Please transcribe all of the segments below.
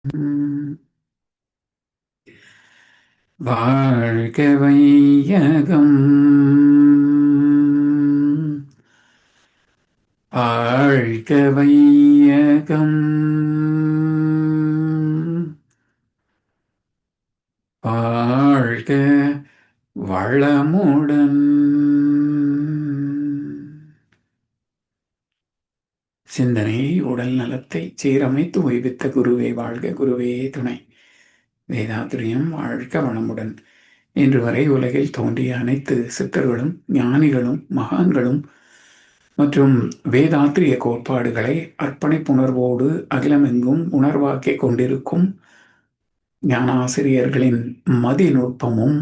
உம் வாழ்க வையகம் வாழ்க வையகம் வாழ்க வளமுடன் சிந்தனையை உடல் நலத்தை சீரமைத்து உய்வித்த குருவே வாழ்க, குருவே துணை. வேதாத்திரியம் வாழ்க வளமுடன். இன்று வரை உலகில் தோன்றிய அனைத்து சித்தர்களும் ஞானிகளும் மகான்களும் மற்றும் வேதாத்திரிய கோட்பாடுகளை அர்ப்பணிப்புணர்வோடு அகிலமெங்கும் உணர்வாக்கிக் கொண்டிருக்கும் ஞானாசிரியர்களின் மதிநுட்பமும்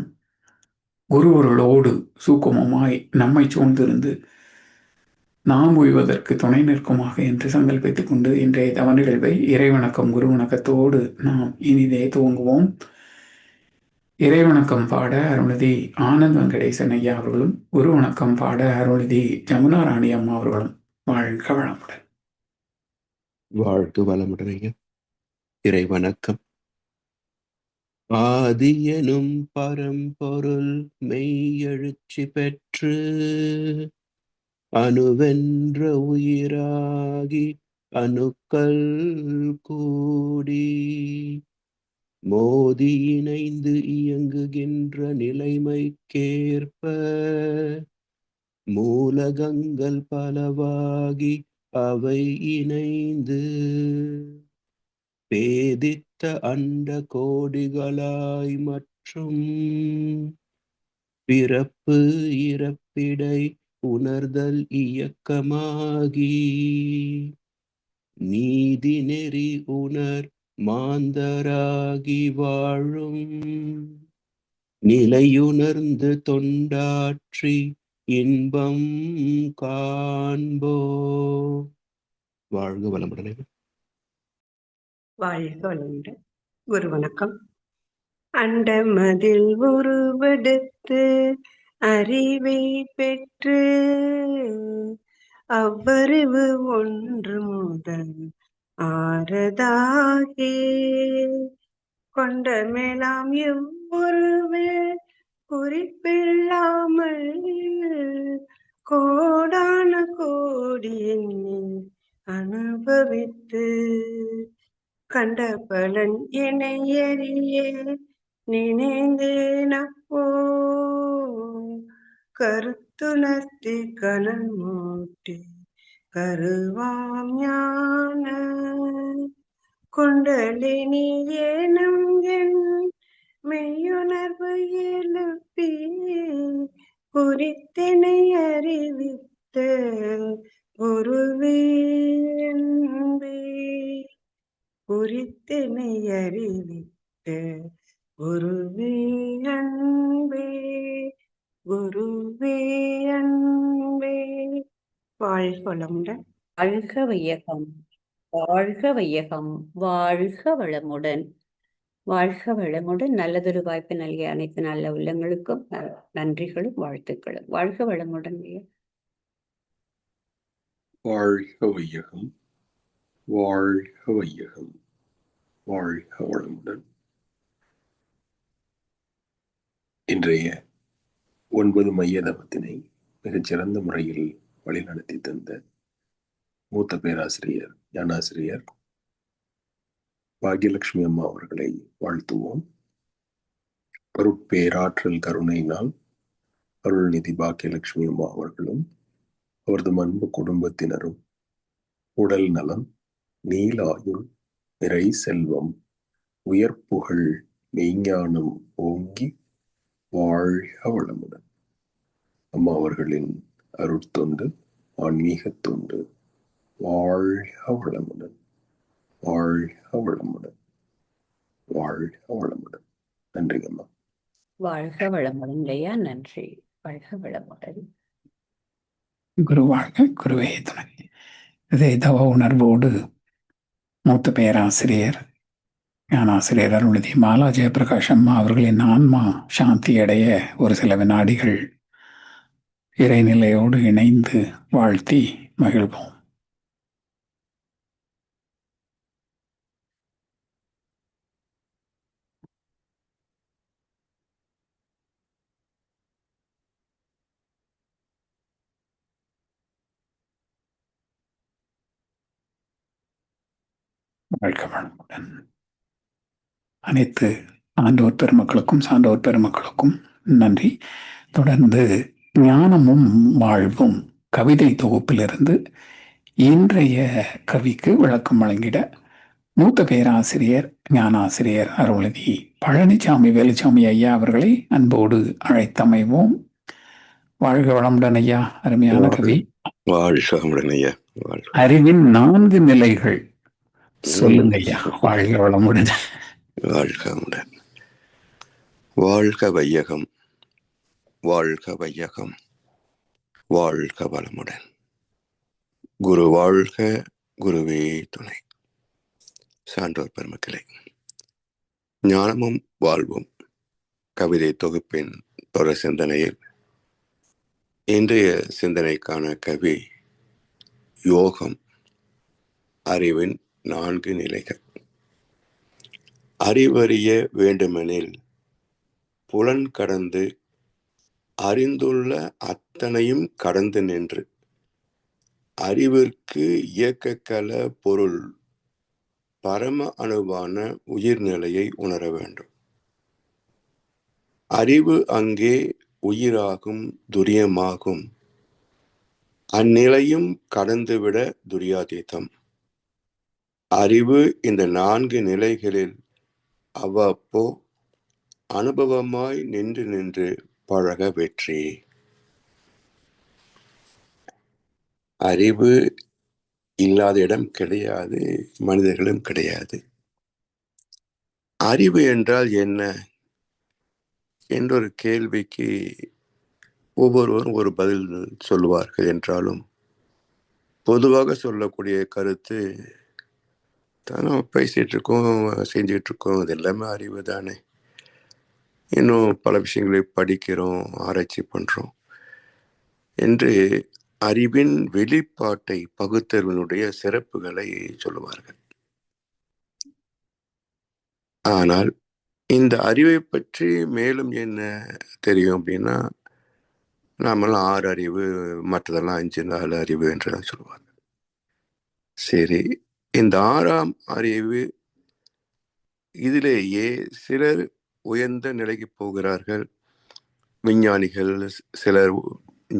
குருவருளோடு சூக்குமமாய் நம்மை சூழ்ந்திருந்து நாம் உய்வதற்கு துணை நிற்குமாக என்று சங்கல்பித்துக் கொண்டு இன்றைய தவ நிகழ்வை இறைவணக்கம் குருவணக்கத்தோடு நாம் இனிதே துவங்குவோம். இறைவணக்கம் பாட அருள்நிதி ஆனந்த் வெங்கடேசன் ஐயா அவர்களும், குரு வணக்கம் பாட அருள்நிதி ஜமுனா ராணி அம்மா அவர்களும். வாழ்க வளமுடன். வாழ்க வளமுடன் ஐயா. இறை வணக்கம். ஆதியனும் பரம்பொருள் மெய்யெழுச்சி பெற்று அணுவென்ற உயிராகி அணுக்கள் கூடி மோதி இணைந்து இயங்குகின்ற நிலைமைக்கேற்ப மூலகங்கள் பலவாகி அவை இணைந்து பேதித்த அண்ட கோடிகளாய் மற்றும் பிறப்பு இறப்பிடை உணர்தல் இயக்கமாகி நீதி நெறி உணர் மாந்தராகி வாழும் நிலையுணர்ந்து தொண்டாற்றி இன்பம் காண்போ. வாழ்க வளமுடன். வாழ்க வளமுடன். குரு வணக்கம். அண்டமதில் உருவெடுத்து அறிவை பெற்று அவ்வறிவு ஒன்று முதல் ஆறதாகி கொண்ட மேலாம் எவ்வொருவே குறிப்பில்லாமல் கோடான கோடி எண்ணி அனுபவித்து கண்ட பலன் என்னை அறிய நினைந்தேனப்போ கருத்துணர்த்தி கனல் மூட்டி கருவாம் ஞான குண்டலினி ஏனும் என் மெய்யுணர்வு எழுப்பி குறித்தினை அறிவித்த குருவே அன்பே குறித்தினை அறிவித்த குருவே அன்பே குருவே அன்பே. வாழ்க வளமுடன். வாழ்க வையகம், வாழ்க வையகம், வாழ்க வளமுடன். வாழ்க வளமுடன். நல்லதொரு வாய்ப்பு நல்கிய அனைத்து நல்ல உள்ளங்களுக்கும் நன்றிகளும் வாழ்த்துக்களும். வாழ்க வளமுடன். வாழ்க வையகம், வாழ்க வையகம், வாழ்க வளமுடன். இன்றைய 9 மைய தவத்தினை மிகச்சிறந்த முறையில் வழிநடத்தி தந்த மூத்த பேராசிரியர் ஞானாசிரியர் பாக்யலட்சுமி அம்மா அவர்களை வாழ்த்துவோம். அருட்பேராற்றல் கருணையினால் அருள்நிதி பாக்யலட்சுமி அம்மா அவர்களும் அவரது அன்பு குடும்பத்தினரும் உடல் நலம், நீலாயுள், நிறை செல்வம், உயர்ப்புகழ், மெய்ஞானம் ஓங்கி வாழ்க வளமுடன். அம்மா அவர்களின் அருட்தொண்டு, ஆன்மீக தொண்டு வாழ்க வளமுடன், வாழ்க வளமுடன், வாழ்க வளமுடன். நன்றி அம்மா. வாழ்க வளமுடன் ஐயா. நன்றி. வாழ்க வளமுடன். குரு வாழ்க, குருவே துணை. இதை தவ உணர்வோடு மூத்த பேராசிரியர் ஞானாசிரியர் அருள்நிதி மாலா ஜெயபிரகாஷ் அம்மா அவர்களின் ஆன்மா சாந்தி அடைய ஒரு சில வினாடிகள் இறைநிலையோடு இணைந்து வாழ்த்தி மகிழ்வோம். வாழ்க வளமுடன். அனைத்து ஆண்டோர் பெருமக்களுக்கும் சான்றோர் பெருமக்களுக்கும் நன்றி. தொடர்ந்து ஞானமும் வாழ்வும் கவிதை தொகுப்பிலிருந்து இன்றைய கவிக்கு விளக்கம் வழங்கிட மூத்த பேராசிரியர் ஞானாசிரியர் அருள்நிதி பழனிசாமி வேலுச்சாமி ஐயா அவர்களை அன்போடு அழைத்தமைவோம். வாழ்க வளமுடன் ஐயா. அருமையான கவி. வாழ்க வளமுடன் ஐயா. அறிவின் 4 நிலைகள் சொல்லுங்க ஐயா. வாழ்க வளமுடன். வாழ்க வளமுடன். வாழ்க வையகம், வாழ்க வையகம், வாழ்க வளமுடன். குரு வாழ்க, குருவே துணை. சான்றோர் பெருமக்களே, ஞானமும் வாழ்வும் கவிதை தொகுப்பின் தொடர் சிந்தனையில் இன்றைய சிந்தனைக்கான கவி யோகம், அறிவின் 4 நிலைகள். அறிவறிய வேண்டுமெனில் புலன் கடந்து அறிந்துள்ள அத்தனையும் கடந்து நின்று அறிவிற்கு இயக்கக்கல பொருள் பரம அணுவான உயிர்நிலையை உணர வேண்டும். அறிவு அங்கே உயிராகும், துரியமாகும். அந்நிலையும் கடந்துவிட துரியாதீதம். அறிவு இந்த 4 நிலைகளில் அவ்வப்போ அனுபவமாய் நின்று நின்று பழக வெற்றி. அறிவு இல்லாத இடம் கிடையாது, மனிதர்களும் கிடையாது. அறிவு என்றால் என்ன என்றொரு கேள்விக்கு ஒவ்வொருவரும் ஒரு பதில் சொல்லுவார்கள். என்றாலும் பொதுவாக சொல்லக்கூடிய கருத்து, நம்ம பேசிட்டு இருக்கோம், செஞ்சுட்டு இருக்கோம், இது எல்லாமே அறிவு தானே. இன்னும் பல விஷயங்களை படிக்கிறோம், ஆராய்ச்சி பண்றோம் என்று அறிவின் வெளிப்பாட்டை, பகுத்தறிவினுடைய சிறப்புகளை சொல்லுவார்கள். ஆனால் இந்த அறிவை பற்றி மேலும் என்ன தெரியும் அப்படின்னா, நாமெல்லாம் 6 அறிவு, மற்றதெல்லாம் 5, 4 அறிவு என்றுதான் சொல்லுவாங்க. சரி, இந்த 6ஆம் அறிவு இதிலேயே சிலர் உயர்ந்த நிலைக்கு போகிறார்கள். விஞ்ஞானிகள், சிலர்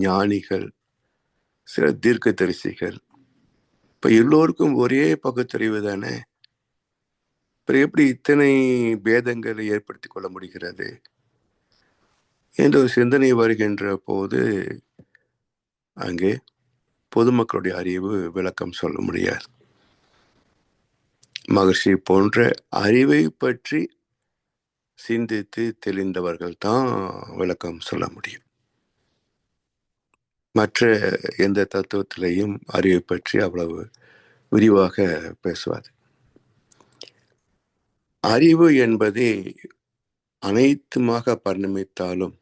ஞானிகள், சிலர் தீர்க்கதரிசிகள். இப்ப எல்லோருக்கும் ஒரே பகுத்தறிவு தானே. அப்புறம் எப்படி இத்தனை பேதங்களை ஏற்படுத்திக் கொள்ள முடிகிறது என்ற ஒரு சிந்தனை வருகின்ற போது அங்கே பொதுமக்களுடைய அறிவு விளக்கம் சொல்ல முடியாது. மகர்ஷி போன்ற அறிவை பற்றி சிந்தித்து தெளிந்தவர்கள் தான் விளக்கம் சொல்ல முடியும். மற்ற எந்த தத்துவத்திலையும் அறிவை பற்றி அவ்வளவு விரிவாக பேசுவார். அறிவு என்பதே அனைத்துமாக பரிணமித்தாலும்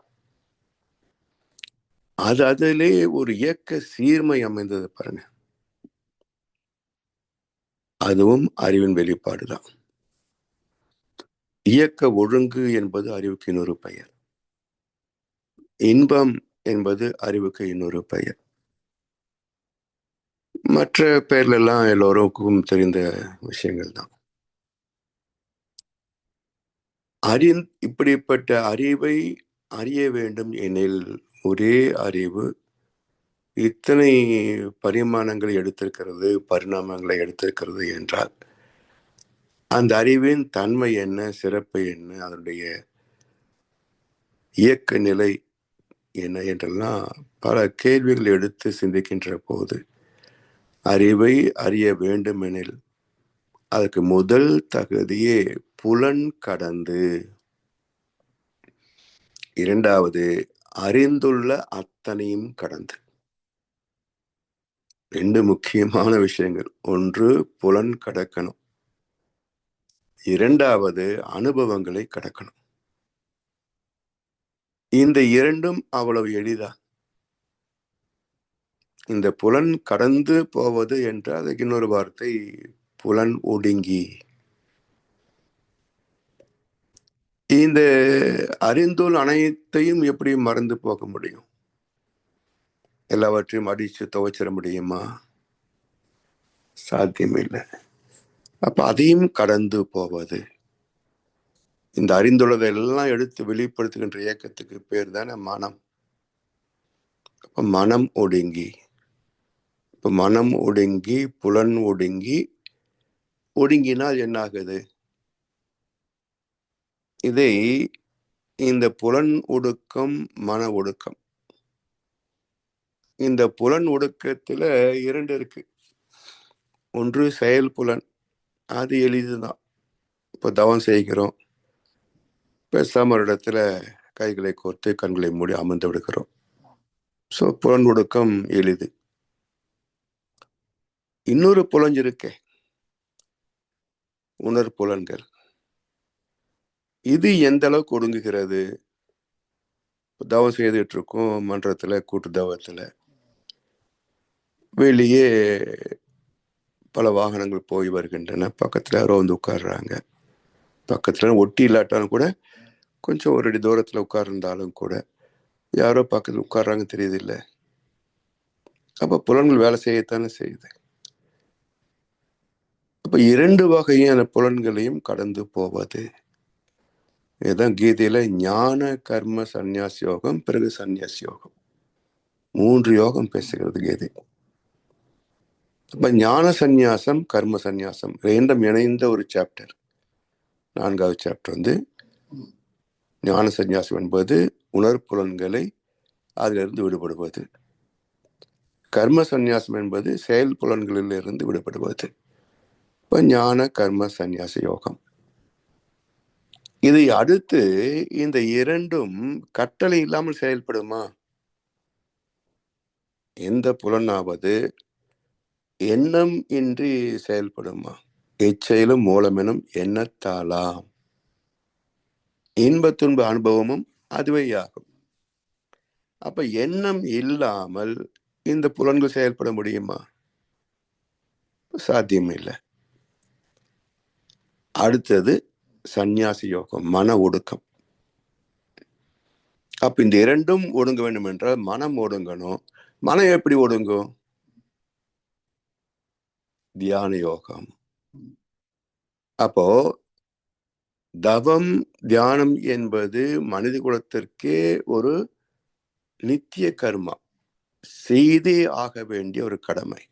அது அதிலே ஒரு இயக்க சீர்மை அமைந்தது பாருங்க, அதுவும் அறிவின் வெளிப்பாடுதான். இயக்க ஒழுங்கு என்பது அறிவுக்கு இன்னொரு பெயர். இன்பம் என்பது அறிவுக்கு இன்னொரு பெயர். மற்ற பெயர்ல எல்லாம் எல்லோருக்கும் தெரிந்த விஷயங்கள் தான். இப்படிப்பட்ட அறிவை அறிய வேண்டும் எனில் ஒரே அறிவு இத்தனை பரிமாணங்களை எடுத்திருக்கிறது, பரிணாமங்களை எடுத்திருக்கிறது என்றால் அந்த அறிவின் தன்மை என்ன, சிறப்பு என்ன, அதனுடைய இயக்க நிலை என்ன என்றெல்லாம் பல கேள்விகள் எடுத்து சிந்திக்கின்ற போது அறிவை அறிய வேண்டுமெனில் அதற்கு முதல் தகுதியே புலன் கடந்து, இரண்டாவது அறிந்துள்ள அத்தனையும் கடந்து. 2 முக்கியமான விஷயங்கள். ஒன்று புலன் கடக்கணும், இரண்டாவது அனுபவங்களை கடக்கணும். இந்த 2ம் அவ்வளவு எளிதா? இந்த புலன் கடந்து போவது என்றால் அதுக்கு இன்னொரு வார்த்தை புலன் ஒடுங்கி. இந்த அறிந்துள்ள அனைத்தையும் எப்படி மறந்து போக முடியும்? எல்லாவற்றையும் அடிச்சு துவைச்சிட முடியுமா? சாத்தியம் இல்லை. அப்ப அதையும் கடந்து போவது. இந்த அறிந்துள்ளதை எல்லாம் எடுத்து வெளிப்படுத்துகின்ற இயக்கத்துக்கு பேர் தானே மனம். அப்ப மனம் ஒடுங்கி, இப்ப மனம் ஒடுங்கி, புலன் ஒடுங்கி, ஒடுங்கினால் என்ன ஆகுது? இதை இந்த புலன் ஒடுக்கம், மன ஒடுக்கம், இந்த புலன் ஒடுக்கத்துல 2 இருக்கு. ஒன்று செயல் புலன், அது எளிதுதான். இப்போ தவம் செய்கிறோம், பேசாம ஒரு இடத்துல கைகளை கோர்த்து கண்களை மூடி அமர்ந்து விடுகிறோம். ஸோ புலன் ஒடுக்கம் எளிது. இன்னொரு புலன் இருக்கே, உணர்புலன்கள். இது எந்த அளவுக்கு ஒடுங்குகிறது? தவம் செய்துட்டு இருக்கோம் மன்றத்துல, கூட்டு தவத்துல, வெளியே பல வாகனங்கள் போய் வருகின்றன, பக்கத்துல யாரோ வந்து உட்கார்றாங்க, பக்கத்துல ஒட்டி இல்லாட்டாலும் கூட கொஞ்சம் ஒரு அடி தூரத்துல உட்கார்ந்தாலும் கூட யாரோ பக்கத்துல உட்கார்றாங்க தெரியுது இல்ல? அப்ப புலன்கள் வேலை செய்யத்தானே செய்யுது. அப்ப 2 வகையான புலன்களையும் கடந்து போவது. இதுதான் கீதையில ஞான கர்ம சந்நியாச யோகம், பிறகு சந்நியாச யோகம், 3 யோகம் பேசுகிறது கீதை. அப்ப ஞான சந்நியாசம், கர்ம சந்நியாசம் ரெண்டும் இணைந்த ஒரு சாப்டர். 4வது சாப்டர் வந்து ஞான சந்நியாசம் என்பது உணர்புலன்களை அதிலிருந்து விடுபடுவது. கர்ம சந்நியாசம் என்பது செயல் புலன்களில் இருந்து விடுபடுவது. இப்ப ஞான கர்ம சந்நியாச யோகம். இதை அடுத்து இந்த 2ம் கட்டளை இல்லாமல் செயல்படுமா? எந்த புலனாவது எண்ணம் இன்றி செயல்படுமா? எச்செயலும் மூலமெனும் எண்ணத்தாலாம் இன்ப துன்ப அனுபவமும் அதுவே ஆகும். அப்ப எண்ணம் இல்லாமல் இந்த புலன்கள் செயல்பட முடியுமா? சாத்தியம் இல்லை. அடுத்தது சந்நியாசி யோகம், மன ஒடுக்கம். அப்ப இந்த 2ம் ஒடுங்க வேண்டும் என்றால் மனம் ஒடுங்கணும். மனம் எப்படி ஒடுங்கும்? தியான யோகம். அப்போ தவம், தியானம் என்பது மனித குலத்திற்கே ஒரு நித்திய கர்மா, செய்தே ஆக வேண்டிய ஒரு கடமை.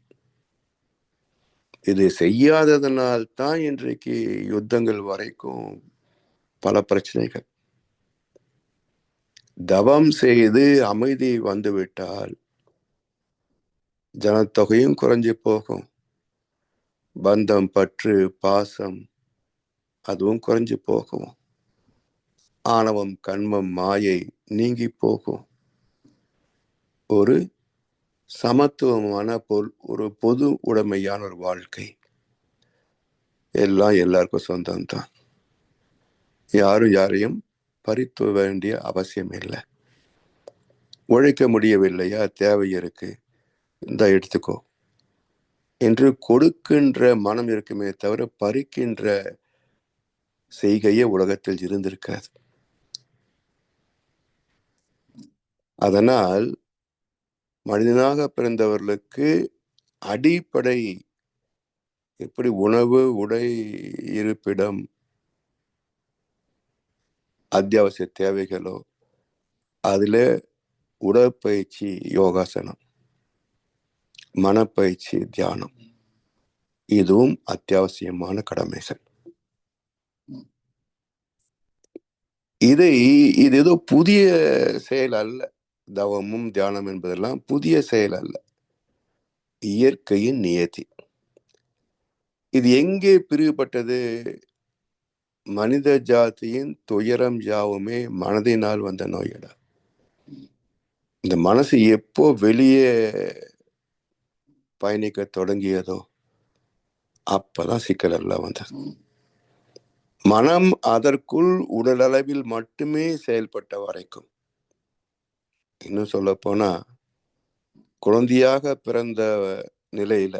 இது செய்யாததனால் தான் இன்றைக்கு யுத்தங்கள் வரைக்கும் பல பிரச்சனைகள். தவம் செய்து அமைதி வந்துவிட்டால் ஜனத்தொகையும் குறைஞ்சி போகும், பந்தம், பற்று, பாசம் அதுவும் குறைஞ்சி போகும், ஆணவம், கண்மம், மாயை நீங்கி போகும். ஒரு சமத்துவமான ஒரு பொது உடைமையான ஒரு வாழ்க்கை. எல்லாம் எல்லாருக்கும் சொந்தம்தான். யாரும் யாரையும் பறித்து வேண்டிய அவசியம் இல்லை. உழைக்க முடியவில்லையா, தேவை இருக்கு, இந்த எடுத்துக்கோ என்று கொடுக்கின்ற மனம் இருக்குமே தவிர பறிக்கின்ற செய்கையே உலகத்தில் இருந்திருக்காது. அதனால் மனிதனாக பிறந்தவர்களுக்கு அடிப்படை எப்படி உணவு, உடை, இருப்பிடம், அத்தியாவசிய தேவைகளோ அதுல உடற்பயிற்சி, யோகாசனம், மனப்பயிற்சி, தியானம் இதுவும் அத்தியாவசியமான கடமைகள். இது ஏதோ புதிய செயல் அல்ல. தவமும் தியானம் என்பதெல்லாம் புதிய செயல் அல்ல, இயற்கையின் நியதி. இது எங்கே பிரிவுபட்டது? மனித ஜாதியின் துயரம் யாவுமே மனதினால் வந்த நோயடா. இந்த மனசு எப்போ வெளியே பயணிக்க தொடங்கியதோ அப்பதான் சிக்கல் எல்லாம் வந்தது. மனம் அதற்குள் உடலளவில் மட்டுமே செயல்பட்ட வரைக்கும், இன்னும் சொல்ல போனா குழந்தையாக பிறந்த நிலையில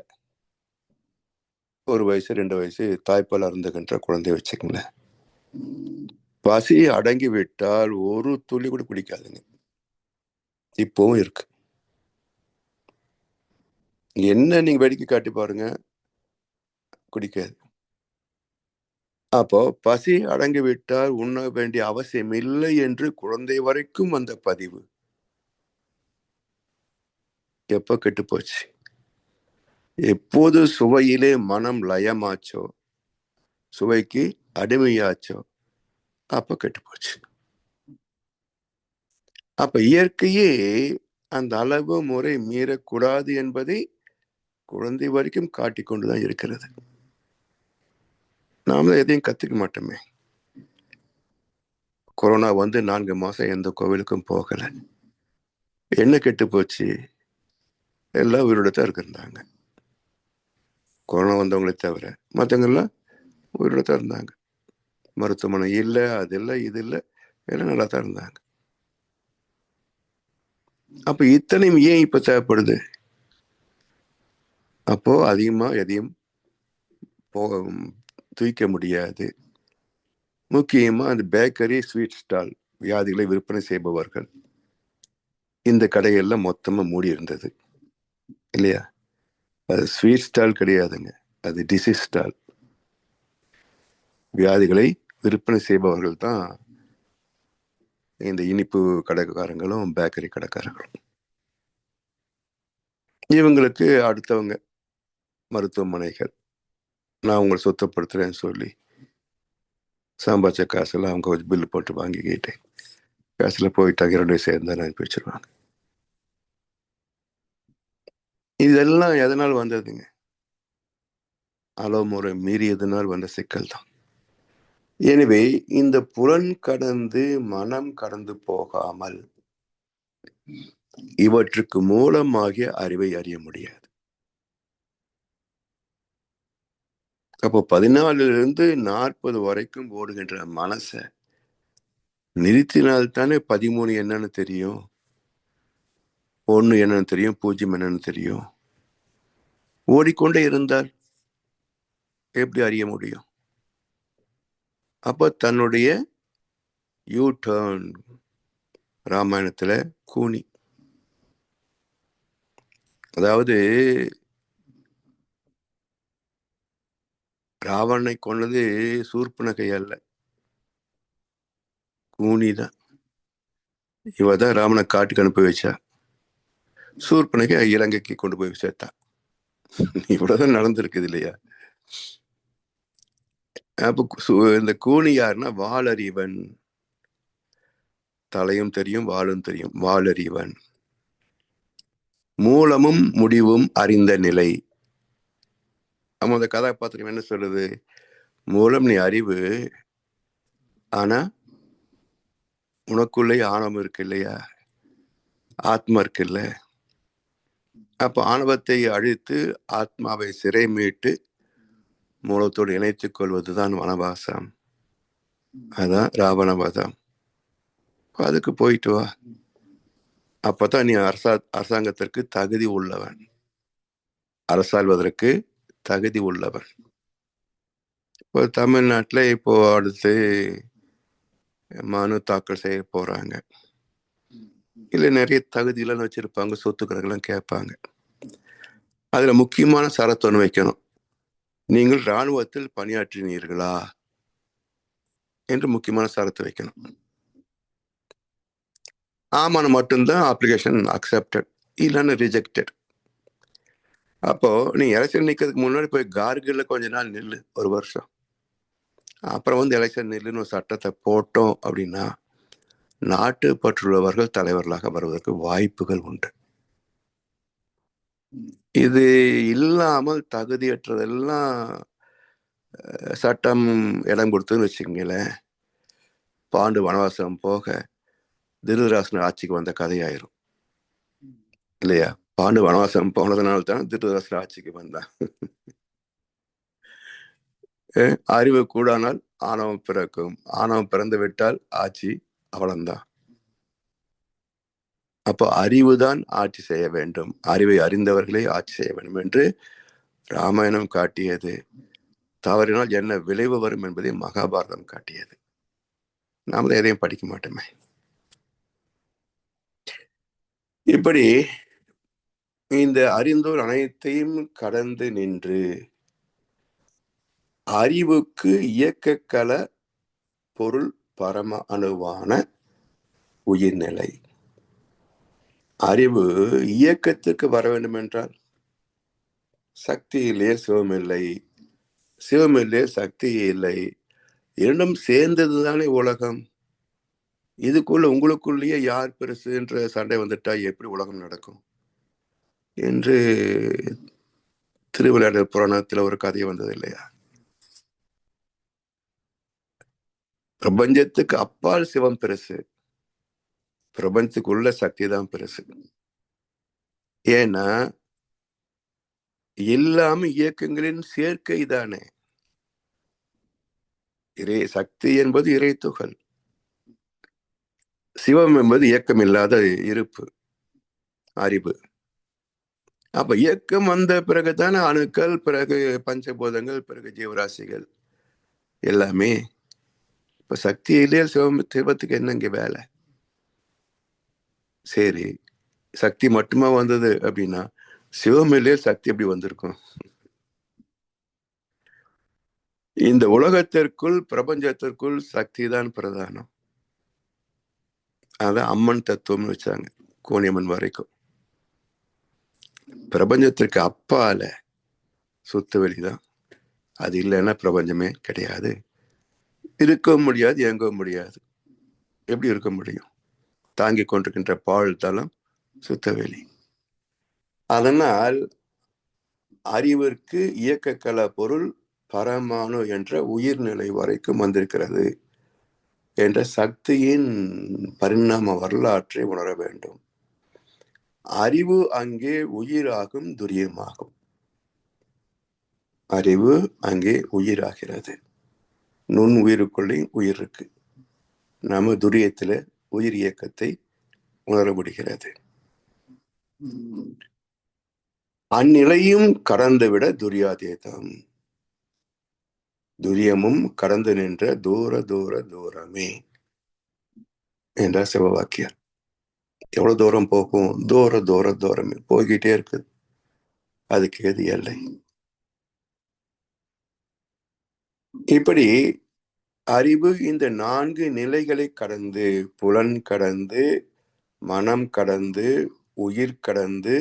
1 வயசு 2 வயசு தாய்ப்பால் அருந்துகின்ற குழந்தை வச்சுக்கங்களேன், பசி அடங்கி விட்டால் ஒரு துளி கூட குடிக்காதுங்க. இப்பவும் இருக்கு. என்ன நீங்க வேடிக்கை காட்டி பாருங்க, குடிக்காது. அப்போ பசி அடங்கிவிட்டால் உண்ண வேண்டிய அவசியம் இல்லை என்று குழந்தை வரைக்கும் அந்த பதிவு எப்ப கெட்டு போச்சு? எப்போது சுவையிலே மனம் லயமாச்சோ, சுவைக்கு அடிமையாச்சோ, அப்ப கெட்டு போச்சு. அப்ப இயற்கையே அந்த அளவு முறை மீறக்கூடாது என்பதை குழந்தை வரைக்கும் காட்டிக்கொண்டுதான் இருக்கிறது. நாம எதையும் கத்துக்க மாட்டோமே. கொரோனா வந்து 4 மாசம் எந்த கோவிலுக்கும் போகல. என்ன கெட்டு போச்சு? எல்லாம் உயிரோட தான் இருந்தாங்க. கொரோனா வந்தவங்களை தவிர மற்றவங்கெல்லாம் உயிரோட தான் இருந்தாங்க. மருத்துவமனை இல்லை, அது இல்லை, இது இல்லை, எல்லாம் நல்லா தான் இருந்தாங்க. அப்ப இத்தனையும் ஏன் இப்ப தேவைப்படுது? அப்போ அதிகமா எதையும் போக தூக்க முடியாது. முக்கியமா அந்த பேக்கரி, ஸ்வீட் ஸ்டால் வியாதிகளை விற்பனை செய்பவர்கள், இந்த கடைகள்லாம் மொத்தமா மூடி இருந்தது இல்லையா? அது ஸ்வீட் ஸ்டால் கிடையாதுங்க, அது டிசீஸ் ஸ்டால். வியாதிகளை விற்பனை செய்பவர்கள் தான் இந்த இனிப்பு கடைக்காரங்களும் பேக்கரி கடைக்காரங்களும். இவங்களுக்கு அடுத்தவங்க மருத்துவமனைகள், நான் உங்களை சுத்தப்படுத்துறேன்னு சொல்லி சம்பாதிச்ச காசுல அவங்க கொஞ்சம் பில்லு போட்டு வாங்கிக்கிட்டு காசுல போயிட்டாங்க, 2 சேர்ந்தா அனுப்பி வச்சிருவாங்க. இதெல்லாம் எதனால் வந்ததுங்க? அளவு முறை மீறியதுனால் வந்த சிக்கல் தான். எனவே இந்த புலன் கடந்து மனம் கடந்து போகாமல் இவற்றுக்கு மூலமாகிய அறிவை அறிய முடியாது. அப்போ 14 40 வரைக்கும் ஓடுகின்ற மனசை நிறுத்தினால்தானே 13 என்னன்னு தெரியும், 1 என்னன்னு தெரியும், 0 என்னன்னு தெரியும். ஓடிக்கொண்டே இருந்தால் எப்படி அறிய முடியும்? அப்ப தன்னுடைய யூ டர்ன், ராமாயணத்துல கூனி, அதாவது ராவணனை கொண்டது சூர்பனகை அல்ல, கூனிதான். இவதான் ராவணனை காட்டுக்கு அனுப்பி வச்சா, சூர்பனகை இலங்கைக்கு கொண்டு போய் சேர்த்தா. இவ்வளவுதான் நடந்திருக்குது இல்லையா? அப்ப இந்த கூனி யாருன்னா வாளறிவன். தலையும் தெரியும், வாளும் தெரியும். வாளறிவன், மூலமும் முடிவும் அறிந்த நிலை. ஆமா, அந்த கதாபாத்திரம் என்ன சொல்லுது? மூலம் நீ அறிவு, ஆனா உனக்குள்ளே ஆணவம் இருக்கு இல்லையா, ஆத்மா இருக்கு இல்ல. அப்ப ஆணவத்தை அழித்து ஆத்மாவை சிறை மீட்டு மூலத்தோடு இணைத்துக் கொள்வதுதான் வனவாசம். அதான் ராவணவதம். அதுக்கு போயிட்டு வா, அப்பதான் நீ அரசாங்கத்திற்கு தகுதி உள்ளவன், அரசாள்வதற்கு தகுதி உள்ளவன். இப்போ தமிழ்நாட்டில் இப்போ அடுத்து மனு தாக்கல் செய்ய போறாங்க. இல்லை நிறைய தகுதியெல்லாம் வச்சிருப்பாங்க, சொத்து கணக்கெல்லாம் கேட்பாங்க. அதுல முக்கியமான சரத்து ஒன்று வைக்கணும். நீங்கள் இராணுவத்தில் பணியாற்றினீர்களா என்று முக்கியமான சரத்து வைக்கணும். ஆமான்னு மட்டும்தான் அப்ளிகேஷன் அக்செப்டட், இல்லைன்னு ரிஜெக்டட். அப்போ நீ எலெக்ஷன் நிற்கிறதுக்கு முன்னாடி போய் கார்கில்ல கொஞ்ச நாள் நில்லு, 1 வருஷம். அப்புறம் வந்து எலெக்ஷன் நில்லுன்னு ஒரு சட்டத்தை போட்டோம் அப்படின்னா நாட்டு பற்றுள்ளவர்கள் தலைவர்களாக வருவதற்கு வாய்ப்புகள் உண்டு. இது இல்லாமல் தகுதியற்றதெல்லாம் சட்டம் இடம் கொடுத்துன்னு வச்சுக்கங்களேன், பாண்டு வனவாசம் போக திருதராசன் ஆட்சிக்கு வந்த கதையாயிரும் இல்லையா? பாண்டு வனவாசம் போனதுனால்தான் திருதராசன் ஆட்சிக்கு வந்தான். அறிவு கூடானால் ஆணவம் பிறக்கும், ஆணவம் பிறந்து விட்டால் ஆட்சி அவலம்தான். அப்போ அறிவுதான் ஆட்சி செய்ய வேண்டும், அறிவை அறிந்தவர்களே ஆட்சி செய்ய வேண்டும் என்று ராமாயணம் காட்டியது. தவறினால் என்ன விளைவு வரும் என்பதை மகாபாரதம் காட்டியது. நாம எதையும் படிக்க மாட்டோமே. இப்படி இந்த அறிந்தோர் அனைத்தையும் கடந்து நின்று அறிவுக்கு இயக்கக்கல பொருள் பரம அணுவான உயிர்நிலை. அறிவு இயக்கத்துக்கு வர வேண்டும் என்றால் சக்தியிலே சிவமில்லை, சிவமில்லே சக்தி இல்லை, இரண்டும் சேர்ந்ததுதானே உலகம். இதுக்குள்ள உங்களுக்குள்ளேயே யார் பெருசு என்ற சண்டை வந்துட்டா எப்படி உலகம் நடக்கும் என்று திருவிளையாடல் புராணத்தில் ஒரு கதை வந்தது இல்லையா? பிரபஞ்சத்துக்கு அப்பால் சிவம் பெருசு, பிரபஞ்சத்துக்குள்ள சக்தி தான் பெருசு. ஏன்னா எல்லாமே இயக்கங்களின் சேர்க்கை தானே. இறை சக்தி என்பது இறை துகள், சிவம் என்பது இயக்கம் இல்லாத இருப்பு, அறிவு. அப்ப இயக்கம் வந்த பிறகுதானே அணுக்கள், பிறகு பஞ்சபூதங்கள், பிறகு ஜீவராசிகள் எல்லாமே. இப்ப சக்தியிலே சிவத்துக்கு என்னங்க வேலை? சரி, சக்தி மட்டுமா வந்தது அப்படின்னா சிவமில்லே சக்தி எப்படி வந்திருக்கும்? இந்த உலகத்திற்குள் பிரபஞ்சத்திற்குள் சக்தி தான் பிரதானம். அதான் அம்மன் தத்துவம்னு வச்சாங்க கோணியம்மன் வரைக்கும். பிரபஞ்சத்திற்கு அப்பால சுத்த வெளிதான். அது இல்லைன்னா பிரபஞ்சமே கிடையாது. இருக்கவும் முடியாது, இயங்கவும் முடியாது. எப்படி இருக்க முடியும்? தாங்கி கொண்டிருக்கின்ற பால் தளம் சுத்தவெளி. அதனால் அறிவிற்கு இயக்கக்கல பொருள் பரமானு என்ற உயிர்நிலை வரைக்கும் வந்திருக்கிறது என்ற சக்தியின் பரிணாம வரலாற்றை உணர வேண்டும். அறிவு அங்கே உயிராகும், துரியமாகும். அறிவு அங்கே உயிராகிறது. நுண் உயிருக்குள்ளேயும் உயிர் இருக்கு. நம்ம துரியத்துல உயிர் இயக்கத்தை உணர முடிகிறது. அந்நிலையும் கடந்துவிட துரியாதேதம், துரியமும் கடந்து நின்ற தூர தூர தூரமே என்ற சிவவாக்கியர். எவ்வளவு தூரம் போகும்? தூர தூர தூரமே போய்கிட்டே இருக்குது. அதுக்கு ஏது எல்லை? இப்படி அறிவு இந்த 4 நிலைகளை கடந்து, புலன் கடந்து, மனம் கடந்து, உயிர் கடந்து,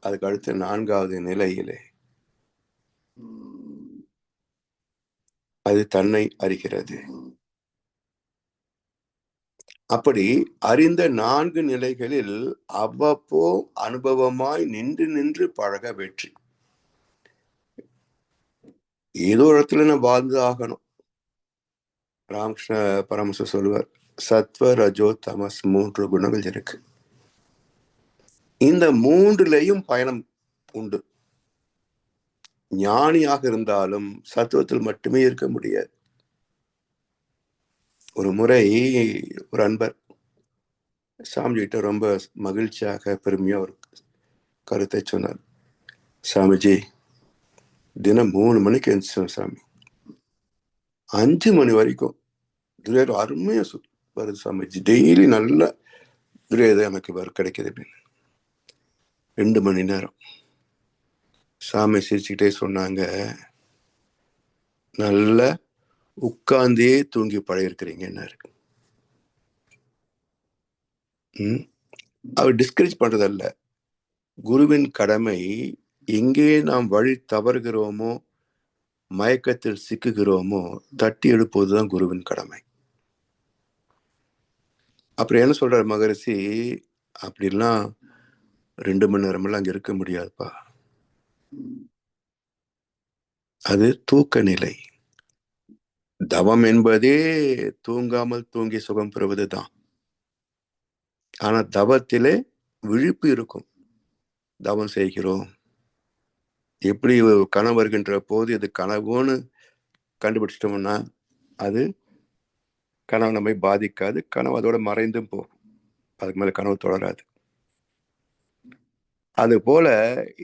அதுக்கு அடுத்த 4வது நிலையிலே அது தன்னை அறிகிறது. அப்படி அறிந்த 4 நிலைகளில் அவ்வப்போ அனுபவமாய் நின்று நின்று பழக வெற்றி. ஏதோ இடத்துல நான் வாழ்ந்து ஆகணும். ராமகிருஷ்ண பரமஹம்சர் சொல்லுவார், சத்வ ரஜோ தமஸ் 3 குணங்கள் இருக்கு. இந்த 3லையும் பயணம் உண்டு. ஞானியாக இருந்தாலும் சத்துவத்தில் மட்டுமே இருக்க முடியாது. ஒரு முறை ஒரு அன்பர் சாமிஜி கிட்ட ரொம்ப மகிழ்ச்சியாக பெருமையா ஒரு கருத்தை சொன்னார். சாமிஜி, தினம் 3 மணிக்கு எழுந்திரிச்சோம் சாமி, 5 மணி வரைக்கும் துரியோதனம் அருமையா வருது சாமிஜி, டெய்லி நல்ல துரியோதனம் எனக்கு கிடைக்குது அப்படின்னு. 2 மணி நேரம் சாமி சிரிச்சுக்கிட்டே சொன்னாங்க, நல்ல உட்கார்ந்தே தூங்கி பழகிருக்கிறீங்கன்னாரு. அவர் டிஸ்கரேஜ் பண்றதல்ல. குருவின் கடமை எங்கே நாம் வழி தவறுகிறோமோ, மயக்கத்தில் சிக்குகிறோமோ தட்டி எழுப்புவதுதான் குருவின் கடமை. அப்புறம் என்ன சொல்றாரு மகரிஷி, அப்படிலாம் 2 மணி நேரமெல்லாம் அங்க இருக்க முடியாதுப்பா. அது தூக்க நிலை. தவம் என்பதே தூங்காமல் தூங்கி சுகம் பெறுவதுதான். ஆனா தவத்திலே விழிப்பு இருக்கும். தவம் செய்கிறோம், எப்படி கனவு வருகின்ற போது இது கனவுன்னு கண்டுபிடிச்சிட்டோம்னா அது கனவு நம்மை பாதிக்காது. கனவு அதோட மறைந்தும் போகும், அதுக்கு மேல கனவு தொடராது. அது போல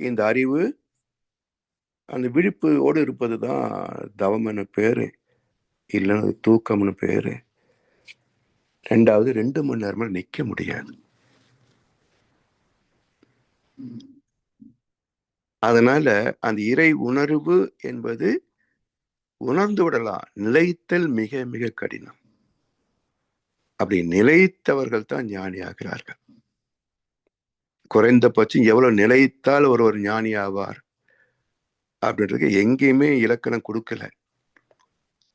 இந்த அறிவு அந்த விழிப்போடு இருப்பதுதான் தவம்னு பேரு, இல்லைன்னு தூக்கம்னு பேரு. 2வது 2 மணி நேரமா நிக்க முடியாது. அதனால அந்த இறை உணர்வு என்பது உணர்ந்து விடலாம். நிலைத்தல் மிக மிக கடினம். அப்படி நிலைத்தவர்கள் தான் ஞானி ஆகிறார்கள். குறைந்தபட்சம் எவ்வளவு நிலைத்தால் ஒருவர் ஞானி ஆவார் அப்படின்றது எங்கேயுமே இலக்கணம் கொடுக்கல.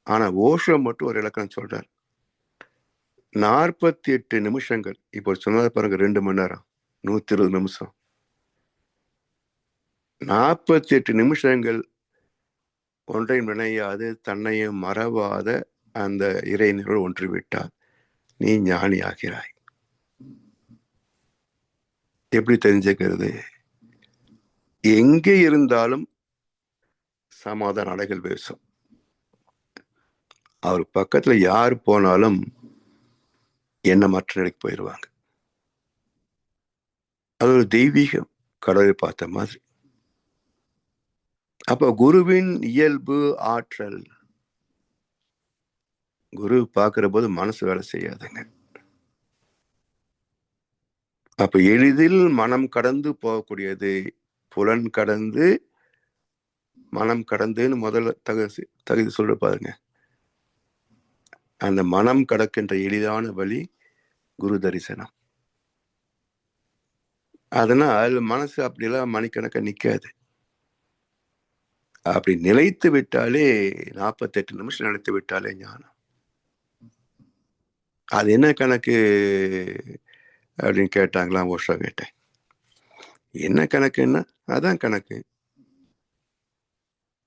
ஆனா ஓஷோ மட்டும் ஒரு இலக்கணம் சொல்றார். 48 நிமிஷங்கள். இப்போ சொன்னதை பாருங்க, 2 மணி நேரம், 120 நிமிஷம், 48 நிமிஷங்கள் ஒன்றையும் நினையாது தன்னையும் மறவாத அந்த இறைநிலை ஒன்றிவிட்டால் நீ ஞானி ஆகிறாய். எப்படி தெரிஞ்சுக்கிறது? எங்கே இருந்தாலும் சமாதான அலைகள் பேசும். அவர் பக்கத்துல யார் போனாலும் எண்ணமற்ற நிலைக்கு போயிடுவாங்க. அது ஒரு தெய்வீகம், கடவுளை பார்த்த மாதிரி. அப்ப குருவின் இயல்பு ஆற்றல். குரு பார்க்கிற போது மனசு வேலை செய்யாதுங்க. அப்ப எளிதில் மனம் கடந்து போகக்கூடியது, புலன் கடந்து மனம் கடந்துன்னு முதல்ல தகுதி சொல்ற பாருங்க. அந்த மனம் கடக்கின்ற எளிதான வழி குரு தரிசனம். அதனால் மனசு அப்படிலாம் மணிக்கணக்க நிக்காது. அப்படி நிலைத்து விட்டாலே 48 நிமிஷம் நிலைத்து விட்டாலே ஞானம். அது என்ன கணக்கு அப்படின்னு கேட்டாங்களாம். ஓஷோ கேட்டேன், என்ன கணக்குன்னா அதான் கணக்கு.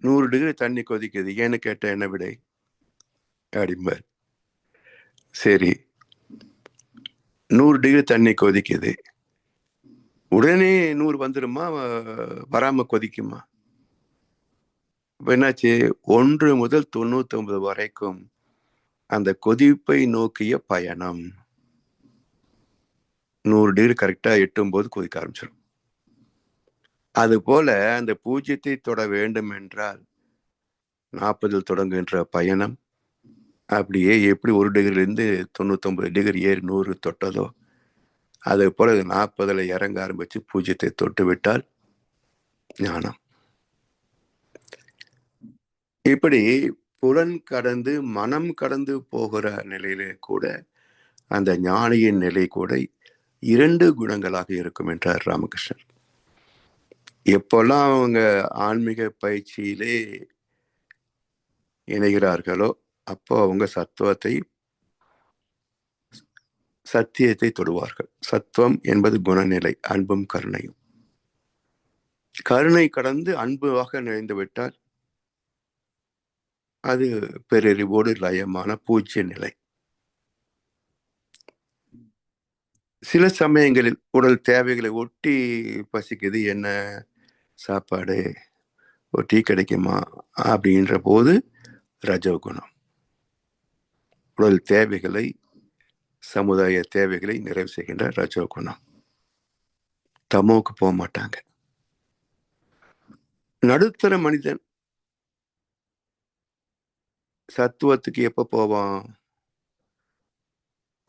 100 டிகிரி தண்ணி கொதிக்குது, ஏன்னு கேட்ட என்ன விடை அப்படிம்பார். சரி, 100 டிகிரி தண்ணி கொதிக்குது, உடனே 100 வந்துருமா, வராம கொதிக்குமா? என்னாச்சு? 1 முதல் 99 வரைக்கும் அந்த கொதிப்பை நோக்கிய பயணம். 100 டிகிரி கரெக்டா எட்டும் போது கொதிக்க ஆரம்பிச்சிடும். அது போல அந்த 0 தொட வேண்டும் என்றால் 40 தொடங்குகின்ற பயணம் அப்படியே எப்படி 1 டிகிரிலிருந்து 99 டிகிரி ஏறி 100 தொட்டதோ அதே போல 40 இறங்க ஆரம்பிச்சு 0 தொட்டு விட்டால் ஞானம். இப்படி புலன் கடந்து மனம் கடந்து போகிற நிலையிலே கூட அந்த ஞானியின் நிலை கூட 2 குணங்களாக இருக்கும் என்றார் ராமகிருஷ்ணர். எப்பெல்லாம் அவங்க ஆன்மீக பயிற்சியிலே இணைகிறார்களோ அப்போ அவங்க சத்தியத்தை தொடுவார்கள். சத்துவம் என்பது குணநிலை, அன்பும் கருணையும். கருணை கடந்து அன்புவாக நிறைந்து விட்டால் அது பேரறிவோடு லயமான பூஜ்ய நிலை. சில சமயங்களில் உடல் தேவைகளை ஒட்டி பசிக்குது, என்ன சாப்பாடு, ஒரு டீ கிடைக்குமா அப்படின்ற போது ரஜோகுணம். உடல் தேவைகளை, சமுதாய தேவைகளை நிறைவு செய்கின்ற ரஜோகுணம். தமோக்கு போக மாட்டாங்க. நடுத்தர மனிதன் சத்துவத்துக்கு எப்ப போவான்?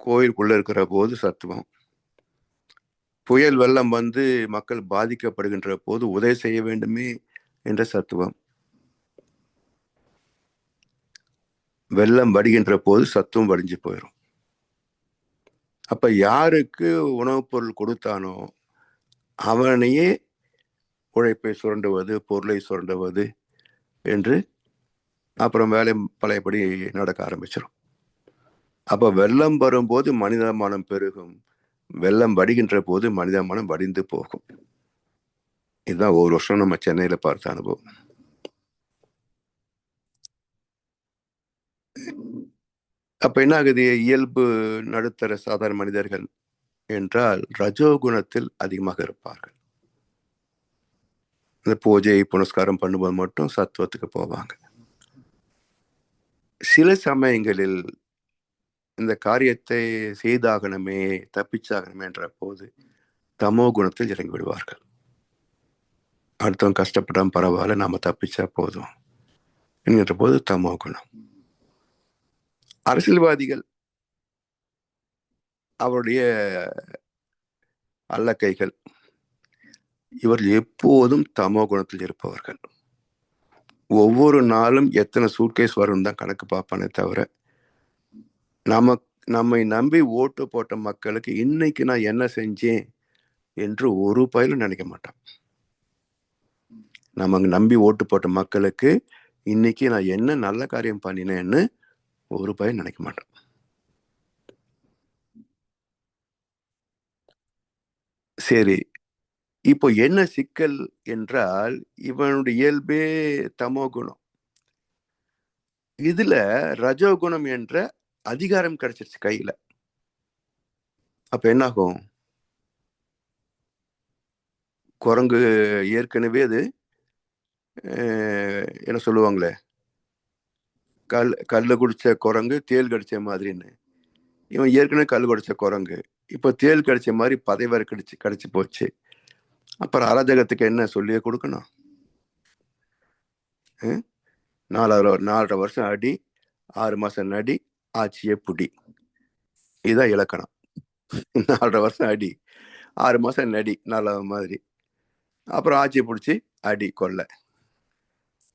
கோயிலுக்குள்ள இருக்கிற போது சத்துவம். புயல் வெள்ளம் வந்து மக்கள் பாதிக்கப்படுகின்ற போது உதவி செய்ய வேண்டுமே என்ற சத்துவம். வெள்ளம் வடிகின்ற போது சத்துவம் வடிஞ்சு போயிடும். அப்ப யாருக்கு உணவுப் பொருள் கொடுத்தானோ அவனையே உழைப்பை சுரண்டுவது, பொருளை சுரண்டுவது என்று அப்புறம் வேலை பழையபடி நடக்க ஆரம்பிச்சிடும். அப்ப வெள்ளம் வரும்போது மனிதமானம் பெருகும், வெள்ளம் வடிகின்ற போது மனிதமானம் வடிந்து போகும். இதுதான் ஒரு வருஷம் நம்ம சென்னையில பார்த்த அனுபவம். அப்ப என்ன ஆகுது? இயல்பு நடுத்தர சாதாரண மனிதர்கள் என்றால் ரஜோகுணத்தில் அதிகமாக இருப்பார்கள். இந்த பூஜை புனஸ்காரம் பண்ணும்போது மட்டும் சத்துவத்துக்கு போவாங்க. சில சமயங்களில் இந்த காரியத்தை செய்தாகணுமே, தப்பிச்சாகணுமே என்ற போது தமோ குணத்தில் இறங்கி விடுவார்கள். அடுத்தவன் கஷ்டப்படாம பரவாயில்ல, நாம தப்பிச்சா போதும் என்கின்ற போது தமோ குணம். அரசியல்வாதிகள் அவருடைய அல்லக்கைகள், இவர்கள் எப்போதும் தமோ குணத்தில் இருப்பவர்கள். ஒவ்வொரு நாளும் எத்தனை சூட்கேஸ் வரும் தான் கணக்கு பார்ப்பானே தவிர, நம்மை நம்பி ஓட்டு போட்ட மக்களுக்கு இன்னைக்கு நான் என்ன செஞ்சேன் என்று ஒரு பயிலும் நினைக்க மாட்டான். நம்ம நம்பி ஓட்டு போட்ட மக்களுக்கு இன்னைக்கு நான் என்ன நல்ல காரியம் பண்ணினேன்னு ஒரு பயிலும் நினைக்க மாட்டான். சரி, இப்போ என்ன சிக்கல் என்றால், இவனுடைய இயல்பே தமோ குணம். இதுல ரஜோகுணம் என்ற அதிகாரம் கிடைச்சிருச்சு கையில. அப்ப என்ன ஆகும்? குரங்கு ஏற்கனவே அது என்ன சொல்லுவாங்களே, கல்லு குடிச்ச குரங்கு தேல் கடிச்ச மாதிரின்னு. இவன் ஏற்கனவே கல் குடிச்ச குரங்கு, இப்போ தேல் கடிச்ச மாதிரி பதைவரை கடிச்சு போச்சு. அப்புறம் அராஜகத்துக்கு என்ன சொல்லியே கொடுக்கணும்? 4.5 வருஷம் அடி, 6 மாசம் நடி, ஆட்சியே புடி. இதுதான் இலக்கணம். 4.5 வருஷம் அடி, 6 மாசம் நடி நல்ல மாதிரி, அப்புறம் ஆட்சியை பிடிச்சி அடி கொள்ள.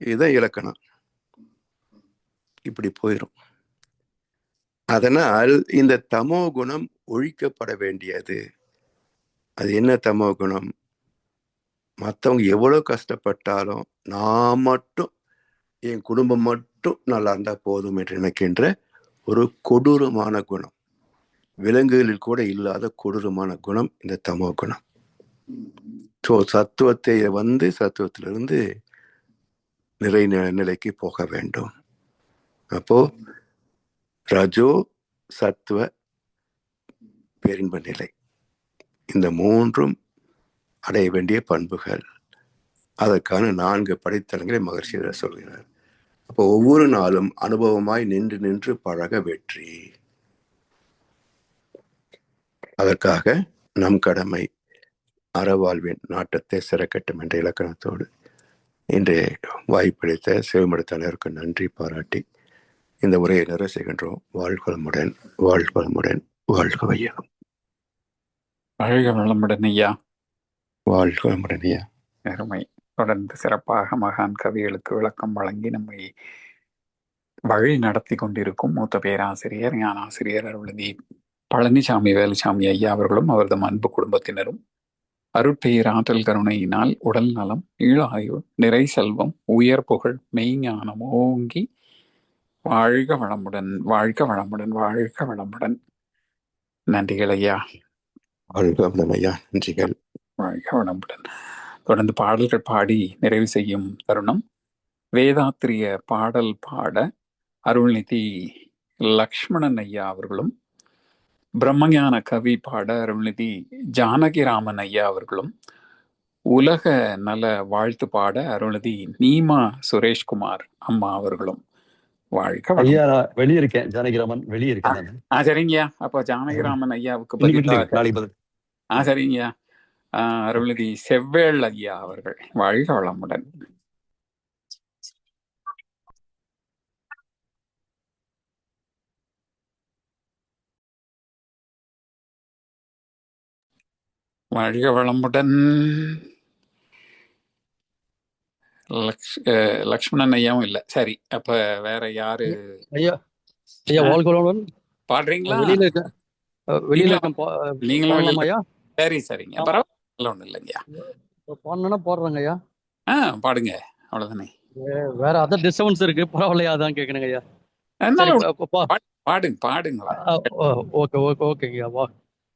இதுதான் இலக்கணம். இப்படி போயிடும். அதனால் இந்த தமோ குணம் ஒழிக்கப்பட வேண்டியது. அது என்ன தமோ குணம்? மற்றவங்க எவ்வளவு கஷ்டப்பட்டாலும் நான் மட்டும், என் குடும்பம் மட்டும் நல்லா இருந்தா போதும் என்று நினைக்கின்ற ஒரு கொடூரமான குணம். விலங்குகளில் கூட இல்லாத கொடூரமான குணம் இந்த தமோ குணம். சத்துவத்தை சத்துவத்திலிருந்து நிறை நிலைக்கு போக வேண்டும். அப்போ ரஜோ சத்துவ பேரின்ப நிலை, இந்த மூன்றும் அடைய வேண்டிய பண்புகள். அதற்கான 4 படித்தளங்களை மகர்ஷியர் சொல்கிறார். அப்போ ஒவ்வொரு நாளும் அனுபவமாய் நின்று நின்று பழக வெற்றி. அதற்காக நம் கடமை அறவாழ்வின் நாட்டத்தை சிறக்கட்டும் என்ற இலக்கணத்தோடு இன்றைய வாய்ப்பளித்த சிவமடத்தலைவருக்கு நன்றி பாராட்டி இந்த உரையை நிறைவு செய்கின்றோம். வாழ்வளமுடன், வாழ்வளமுடன், வாழ்க வையகம். வாழ்க வளமுடன் ஐயா. வாழ்க வளமுடன் ஐயா. அருமை. தொடர்ந்து சிறப்பாக மகான் கவிகளுக்கு விளக்கம் வழங்கி நம்மை வழி நடத்தி கொண்டிருக்கும் மூத்த பேராசிரியர் ஞானாசிரியர் அருள்நிதி பழனிசாமி வேலுசாமி ஐயா அவர்களும் அவரது அன்பு குடும்பத்தினரும் அருட்பெயர் ஆற்றல் கருணையினால் உடல் நலம், ஈழாயுள், நிறை செல்வம், உயர் புகழ், மெய்ஞானம் ஓங்கி வாழ்க வளமுடன், வாழ்க வளமுடன், வாழ்க வளமுடன். நன்றிகள் ஐயா. வாழ்க வளமுடன் ஐயா. நன்றிகள். வாழ்க வளமுடன். தொடர்ந்து பாடல்கள் பாடி நிறைவு செய்யும் தருணம். வேதாத்திரிய பாடல் பாட அருள்நிதி லக்ஷ்மணன் ஐயா அவர்களும், பிரம்மஞான கவி பாட அருள்நிதி ஜானகிராமன் ஐயா அவர்களும், உலக நல வாழ்த்து பாட அருள்நிதி நீமா சுரேஷ்குமார் அம்மா அவர்களும். வாழ்க ஐயா, நான் வெளியே இருக்கேன். ஜானகிராமன் வெளியே இருக்கேன். சரிங்கய்யா. அப்போ ஜானகிராமன் ஐயாவுக்கு பதிலாக சரிங்கய்யா அருள்நிதி செவ்வேள் ஐயா அவர்கள். வாழ்க வளமுடன். வாழ்க வளமுடன். லக்ஷ்மணன் ஐயாவும் இல்ல. சரி, அப்ப வேற யாரு? ஐயா ஐயா வாழ்க வளமுடன். பாடுறீங்களா? வெளியில இருக்கேன். நீங்களும் ஐயா? சரி சரிங்க, பரவாயில்ல, ஒண்ணும் இல்லைங்கய்யா. பாடணும்னா போடுறாங்க ஐயா. பாடுங்க, அவ்வளவுதானே. வேற அதர் டிஸ்டர்பன்ஸ் இருக்கு, பரவாயில்லையா? அதான் கேட்கணுங்க ஐயா. பாடுங்க. ஓகே ஓகே ஓகே ஐயா.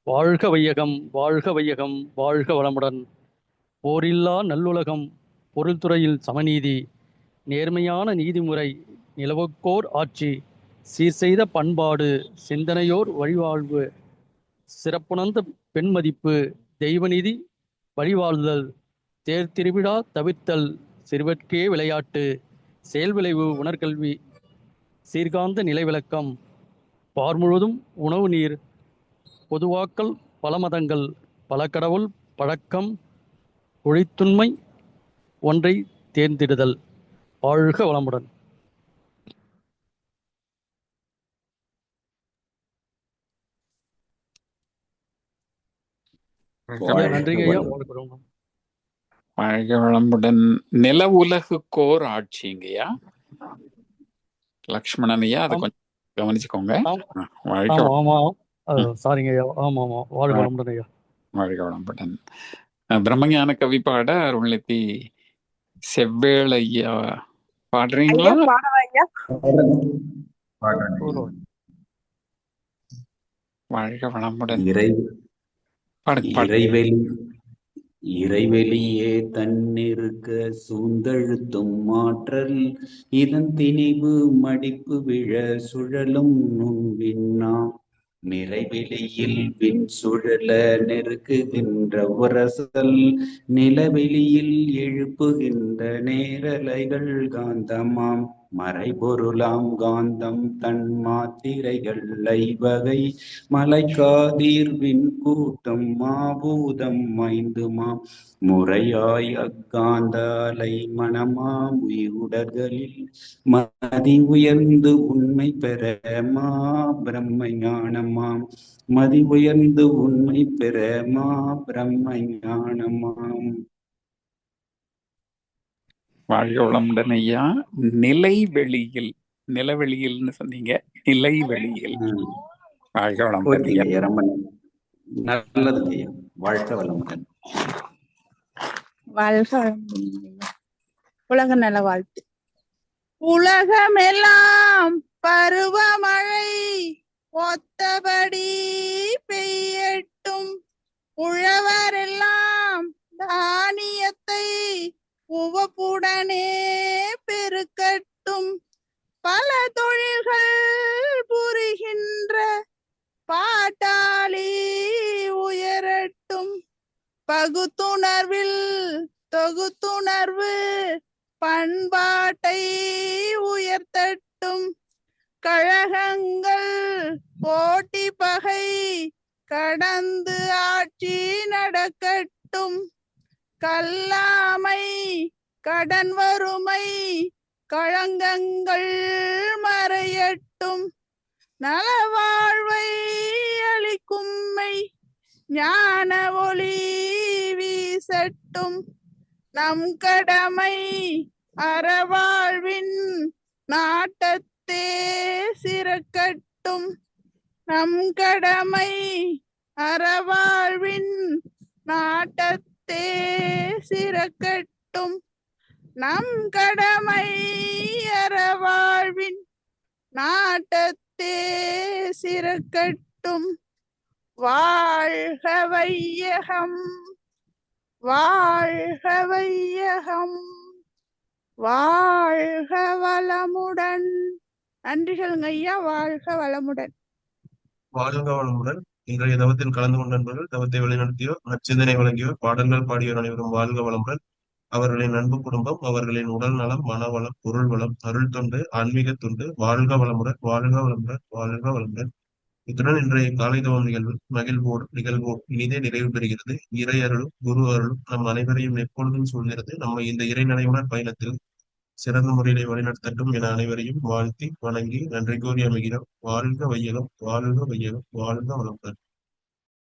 வாழ்க வையகம், வாழ்க வையகம், வாழ்க வளமுடன். போரில்லா நல்லுலகம், பொருள் துறையில் சமநீதி, நேர்மையான நீதிமுறை, நிலவுக்கோர் ஆட்சி, சீர் செய்த பண்பாடு, சிந்தனையோர் வழிவாழ்வு, சிறப்புணர்ந்த பெண்மதிப்பு, தெய்வநீதி வழிவாழ்தல், தேர் திருவிழா தவிர்த்தல், சிறுவர்க்கே விளையாட்டு, செயல்விளைவு உணர்கல்வி, சீர்காந்த நிலை விளக்கம், பார் முழுதும் உணவு நீர், பொதுவாக்கல் பல மதங்கள், பல கடவுள் பழக்கம், ஒழித்துண்மை ஒன்றை தேர்ந்திடுதல். வாழ்க வளமுடன். நன்றிங்க ஐயா. வாழ்க வளமுடன். நில உலகுக்கோர் ஆட்சிங்கய்யா லக்ஷ்மணன் ஐயா, அதை ஆம் கொஞ்சம் கவனிச்சுக்கோங்க. ஆம் வாழ்க ஆமா வளம். ஆமா ம், சாரிங்க ஐயா. ஆமா ஆமா வாழ்க வா- வளமுடன் ஐயா. வாழ்க வளமுடன். பிரம்மஞான கவி பாட அருள்நிதி செவ்வேள் ஐயா பாடுறீங்களா? ஐயா பாடவா ஐயா? ஒரு வாழ்க வளமுடன். இறை பாடுங்க பாடுங்க. இறைவெளி இறைவெளியே தன்னிருக்க சூழ்ந்தழுத்தும் ஆற்றல் இதன் திணிவு மடிப்பு விழ சுழலும் நுண்விண்ணாம் நிறைவெளியில் விண் சுழல நெருக்குகின்ற உரசல் நிலவெளியில் எழுப்புகின்ற நேரலைகள் காந்தமாம் மறைபொருளாம் காந்தம் தன் மாத்திரைகள் ஐவகை மலைக்காதீர்வின் கூட்டம் மாபூதம் ஐந்துமாம் முறையாய் அக்காந்த அலை மனமாம் உயிருடர்களில் மதி உயர்ந்து உண்மை பெற மா பிரம்ம ஞானமாம் மதி உயர்ந்து உண்மை பெற மா பிரம்ம ஞானமாம். வாழ்க வளமுடன் ஐயா. நிலை வெளியில், நிலவெளியில்னு சொன்னீங்க, நிலை வெளியில். வாழ்க வளமுடன் ஐயா. ஓகேங்க, ரொம்ப நல்லதுங்க ஐயா. வாழ்க வளமுடன். வாழ்க வளமுடன் ஐயா. உலக நல வாழ்த்து. உலகமெல்லாம் பருவமழை ஒத்தபடி பெய்யட்டும், உழவரெல்லாம் தானியத்தை உவப்புடனே பெருக்கட்டும், பல தொழில்கள் புரிகின்ற பாட்டாளி உயரட்டும், பகுத்துணர்வில் தொகுத்துணர்வு பண்பாட்டை உயர்த்தட்டும், கழகங்கள் போட்டி பகை கடந்து ஆட்சி நடக்கட்டும், கல்லாமை கடன் வறுமை களங்கங்கள் மறையட்டும், நலவாழ்வை அளிக்கும்மை ஞான ஒளி வீசட்டும், நம் கடமை அறவாழ்வின் நாட்டத்தே சிறக்கட்டும், நம் கடமை அறவாழ்வின் நாட்டத்தே சிறக்கட்டும், நம் கடமை அறவாழ்வின் நாட்டத்தே சிறக்கட்டும். வாழ்க வையகம், வாழ்க வையகம், வாழ்க வளமுடன். நன்றிகளுங்க ஐயா. வாழ்க வளமுடன். வாழ்க வளமுடன். இன்றைய தவத்தில் கலந்து கொண்ட நண்பர்கள், தவத்தை வழிநடத்தியோர், நற்சிந்தனை வழங்கியோர், பாடல்கள் பாடியோர் அனைவரும் வாழ்க வளமுடன். அவர்களின் அன்பு குடும்பம், அவர்களின் உடல் நலம், மனவளம், பொருள் வளம், அருள் தொண்டு, ஆன்மீக தொண்டு வாழ்க வளமுடன், வாழ்க வளமுடன், வாழ்க வளமுடன். இத்துடன் இன்றைய காலை தவம் நிகழ்வோடு இனிதே நிறைவு பெறுகிறது. இறை அருளும் குரு அருளும் நம் அனைவரையும் எப்பொழுதும் சூழ்கிறது. நம்ம இந்த இறை நடைமுறை பயணத்தில் சிறந்த முறையிலே வழிநடத்தட்டும் என அனைவரையும் வாழ்த்தி வணங்கி நன்றி கூறி அமைகிறோம். வாழ்க வையகம், வாழ்க வையகம், வாழ்க வளமுடன்.